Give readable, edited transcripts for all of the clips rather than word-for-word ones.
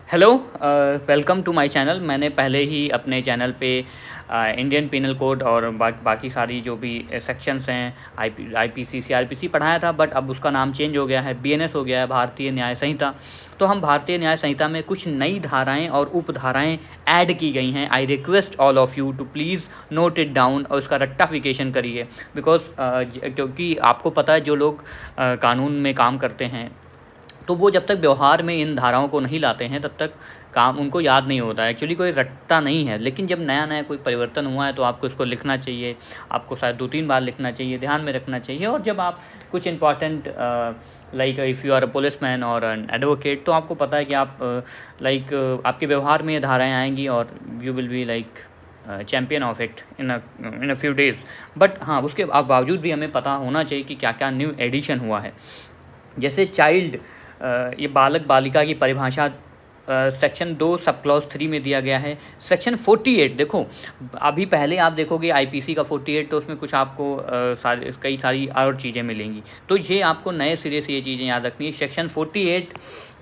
Hello, welcome to my channel. मैंने पहले ही अपने चैनल पे इंडियन पिनल कोड और बाकी सारी जो भी सेक्शंस हैं आईपीसी सीआरपीसी पढ़ाया था, बट अब उसका नाम चेंज हो गया है, बीएनएस हो गया है, भारतीय न्याय संहिता। तो हम भारतीय न्याय संहिता में कुछ नई धाराएं और उपधाराएं ऐड की गई हैं। I request all of you to please note it down और उसका रट्टाफिकेशन करिए, बिकॉज क्योंकि आपको पता है जो लोग कानून में काम करते हैं तो वो जब तक व्यवहार में इन धाराओं को नहीं लाते हैं तब तक काम उनको याद नहीं होता है। एक्चुअली कोई रटता नहीं है, लेकिन जब नया नया कोई परिवर्तन हुआ है तो आपको इसको लिखना चाहिए, आपको शायद 2-3 बार लिखना चाहिए, ध्यान में रखना चाहिए। और जब आप कुछ important like if you are a policeman और एन एडवोकेट, तो आपको पता है कि आप आपके व्यवहार में ये धाराएँ आएंगी और you will be like champion of it in a few days. But हाँ, उसके बावजूद भी हमें पता होना चाहिए कि क्या क्या न्यू एडिशन हुआ है। जैसे चाइल्ड, ये बालक बालिका की परिभाषा सेक्शन 2 सब क्लॉज 3 में दिया गया है। सेक्शन 48 देखो, अभी पहले आप देखोगे आईपीसी का 48 तो उसमें कुछ आपको कई सारी और चीज़ें मिलेंगी, तो ये आपको नए सिरे से ये चीज़ें याद रखनी है। सेक्शन 48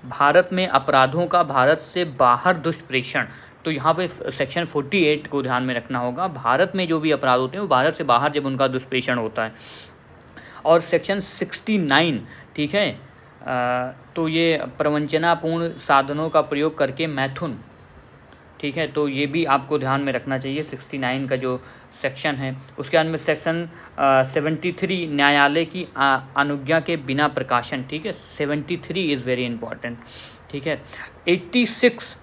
भारत में अपराधों का भारत से बाहर दुष्प्रेषण, तो यहाँ पे सेक्शन 48 को ध्यान में रखना होगा। भारत में जो भी अपराध होते हैं वो भारत से बाहर जब उनका दुष्प्रेषण होता है। और सेक्शन 69, ठीक है, तो ये प्रवंचनापूर्ण साधनों का प्रयोग करके मैथुन, ठीक है, तो ये भी आपको ध्यान में रखना चाहिए 69 का जो सेक्शन है। उसके बाद में सेक्शन 73 न्यायालय की अनुज्ञा के बिना प्रकाशन, ठीक है, 73 इज़ वेरी इंपॉर्टेंट, ठीक है। 86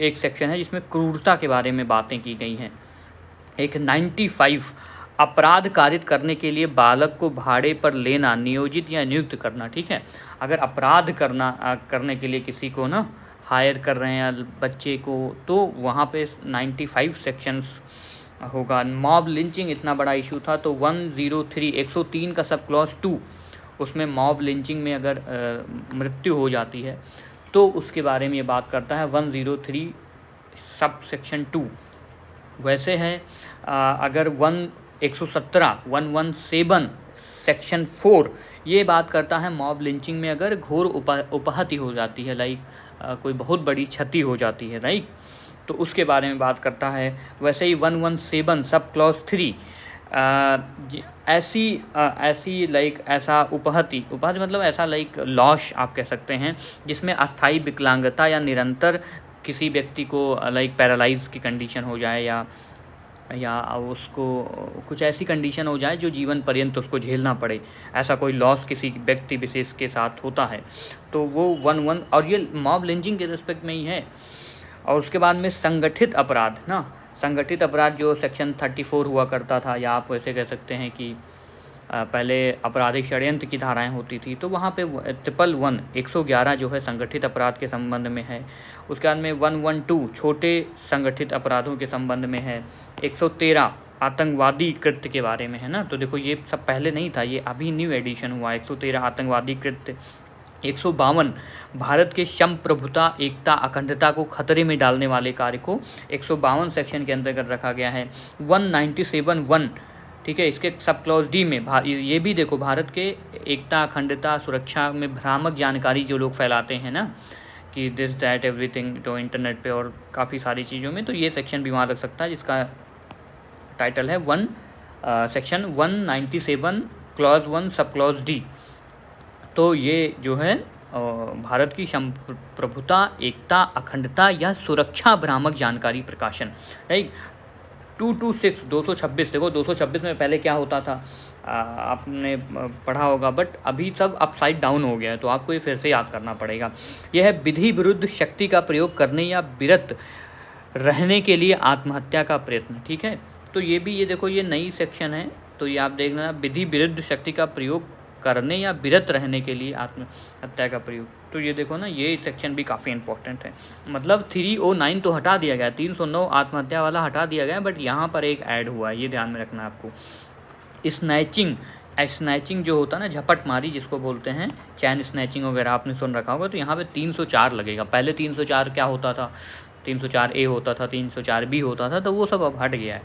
एक सेक्शन है जिसमें क्रूरता के बारे में बातें की गई हैं। एक 95 अपराध कारित करने के लिए बालक को भाड़े पर लेना, नियोजित या नियुक्त करना, ठीक है। अगर अपराध करने के लिए किसी को ना हायर कर रहे हैं बच्चे को, तो वहाँ पे 95 सेक्शंस होगा। मॉब लिंचिंग इतना बड़ा इशू था तो 103 का सब क्लॉज 2, उसमें मॉब लिंचिंग में अगर मृत्यु हो जाती है तो उसके बारे में ये बात करता है 103 सब सेक्शन 2। वैसे है अगर 117 सेक्शन 4 ये बात करता है मॉब लिंचिंग में अगर घोर उपहति हो जाती है, लाइक कोई बहुत बड़ी क्षति हो जाती है, राइट, तो उसके बारे में बात करता है। वैसे ही 117 सब क्लॉज 3 ऐसी लाइक ऐसा उपहति मतलब ऐसा लाइक लॉस आप कह सकते हैं जिसमें अस्थायी विकलांगता या निरंतर किसी व्यक्ति को लाइक पैरालाइज की कंडीशन हो जाए या उसको कुछ ऐसी कंडीशन हो जाए जो जीवन पर्यंत उसको झेलना पड़े, ऐसा कोई लॉस किसी व्यक्ति विशेष के साथ होता है तो वो 11 और ये मॉब लिंचिंग के रिस्पेक्ट में ही है। और उसके बाद में संगठित अपराध ना, संगठित अपराध जो सेक्शन 34 हुआ करता था, या आप वैसे कह सकते हैं कि पहले आपराधिक षड्यंत्र की धाराएं होती थी, तो वहाँ पे 111 जो है संगठित अपराध के संबंध में है। उसके बाद में 112 छोटे संगठित अपराधों के संबंध में है। 113 आतंकवादी कृत्य के बारे में है ना, तो देखो ये सब पहले नहीं था, ये अभी न्यू एडिशन हुआ 113 आतंकवादी कृत्य। 152 भारत के संप्रभुता एकता अखंडता को खतरे में डालने वाले कार्य को 152 सेक्शन के अंतर्गत रखा गया है। 197(1), ठीक है, इसके सब क्लॉज डी में ये भी देखो, भारत के एकता अखंडता सुरक्षा में भ्रामक जानकारी जो लोग फैलाते हैं ना कि दिस दैट एवरीथिंग, तो इंटरनेट पे और काफ़ी सारी चीज़ों में, तो ये सेक्शन भी वहाँ लग सकता है जिसका टाइटल है section 197 clause 1 sub clause D. तो ये जो है भारत की संप्रभुता एकता अखंडता या सुरक्षा भ्रामक जानकारी प्रकाशन, राइट। 226 देखो, 226 में पहले क्या होता था आपने पढ़ा होगा, बट अभी सब अपसाइड डाउन हो गया है, तो आपको ये फिर से याद करना पड़ेगा। यह है विधि विरुद्ध शक्ति का प्रयोग करने या विरत रहने के लिए आत्महत्या का प्रयत्न, ठीक है। तो ये भी, ये देखो, ये नई सेक्शन है, तो ये आप देखना, विधि विरुद्ध शक्ति का प्रयोग करने या विरत रहने के लिए आत्महत्या का प्रयोग, तो ये देखो ना, ये सेक्शन भी काफ़ी इंपॉर्टेंट है। मतलब 309 तो हटा दिया गया, 309 आत्महत्या वाला हटा दिया गया, बट यहाँ पर एक ऐड हुआ है, ये ध्यान में रखना आपको। स्नैचिंग जो होता है ना, झपट मारी जिसको बोलते हैं, चैन स्नैचिंग वगैरह आपने सुन रखा होगा, तो यहाँ पे 304 लगेगा। पहले 304 क्या होता था, 304A होता था, 304B होता था, तो वो सब अब हट गया है,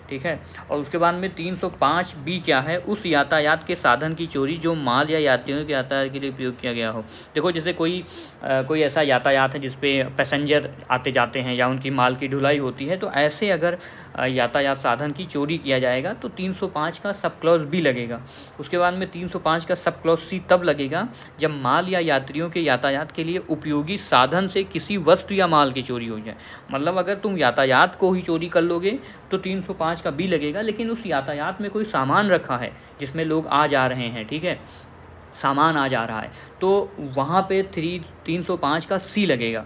ठीक है। और उसके बाद में 305 बी क्या है, उस यातायात के साधन की चोरी जो माल या यात्रियों के यातायात के लिए उपयोग किया गया हो। देखो जैसे कोई ऐसा यातायात है जिस पे पैसेंजर आते जाते हैं या उनकी माल की ढुलाई होती है, तो ऐसे अगर यातायात साधन की चोरी किया जाएगा तो 305 का सब क्लॉज बी लगेगा। उसके बाद में 305 का सब क्लॉज सी तब लगेगा जब माल या यात्रियों के यातायात के लिए उपयोगी साधन से किसी वस्तु या माल की चोरी हो जाए। मतलब अगर तुम यातायात को ही चोरी कर लोगे तो 305 का बी लगेगा, लेकिन उस यातायात में कोई सामान रखा है जिसमें लोग आ जा रहे हैं, ठीक है, सामान आ जा रहा है, तो वहाँ पे 305 का सी लगेगा,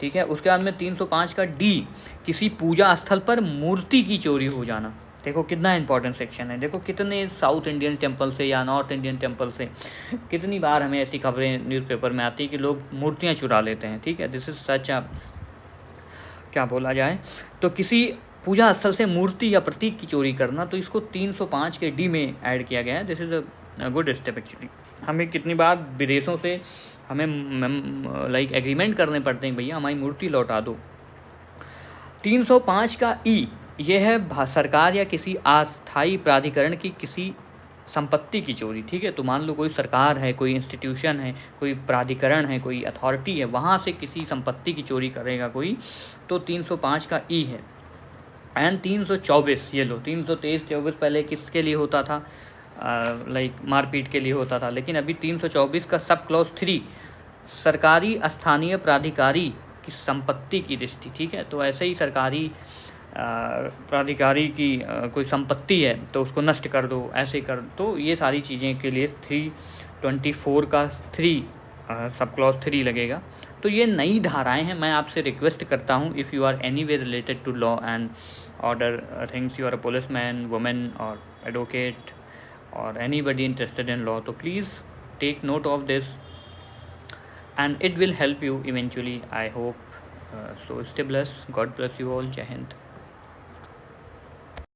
ठीक है। उसके बाद में 305 का डी, किसी पूजा स्थल पर मूर्ति की चोरी हो जाना। देखो कितना इंपॉर्टेंट सेक्शन है। देखो कितने साउथ इंडियन टेम्पल से या नॉर्थ इंडियन टेम्पल से कितनी बार हमें ऐसी खबरें न्यूज़पेपर में आती है कि लोग मूर्तियाँ चुरा लेते हैं, ठीक है। दिस इज सच अ, क्या बोला जाए, तो किसी पूजा स्थल से मूर्ति या प्रतीक की चोरी करना, तो इसको 305 के डी में ऐड किया गया है। This is a good step actually. हमें कितनी बार विदेशों से हमें लाइक एग्रीमेंट करने पड़ते हैं, भैया हमारी मूर्ति लौटा दो। 305 का ई, यह है सरकार या किसी अस्थायी प्राधिकरण की किसी संपत्ति की चोरी, ठीक है। तो मान लो कोई सरकार है, कोई इंस्टीट्यूशन है, कोई प्राधिकरण है, कोई अथॉरिटी है, वहाँ से किसी संपत्ति की चोरी करेगा कोई, तो 305 का ई है। एंड 324, ये लो 323-24 पहले किसके लिए होता था, लाइक मारपीट के लिए होता था, लेकिन अभी 324 का सब क्लॉज 3 सरकारी स्थानीय प्राधिकारी की संपत्ति की दृष्टि, ठीक है। तो ऐसे ही सरकारी प्राधिकारी की कोई संपत्ति है तो उसको नष्ट कर दो, ऐसे कर, तो ये सारी चीज़ें के लिए 324 का 3 सब क्लॉज 3 लगेगा। तो ये नई धाराएं हैं। मैं आपसे रिक्वेस्ट करता हूँ, if you are any way related to law and order things, you are a policeman, women और advocate or anybody interested in law, so please take note of this and it will help you eventually, I hope. So stay blessed, God bless you all, Jai Hind.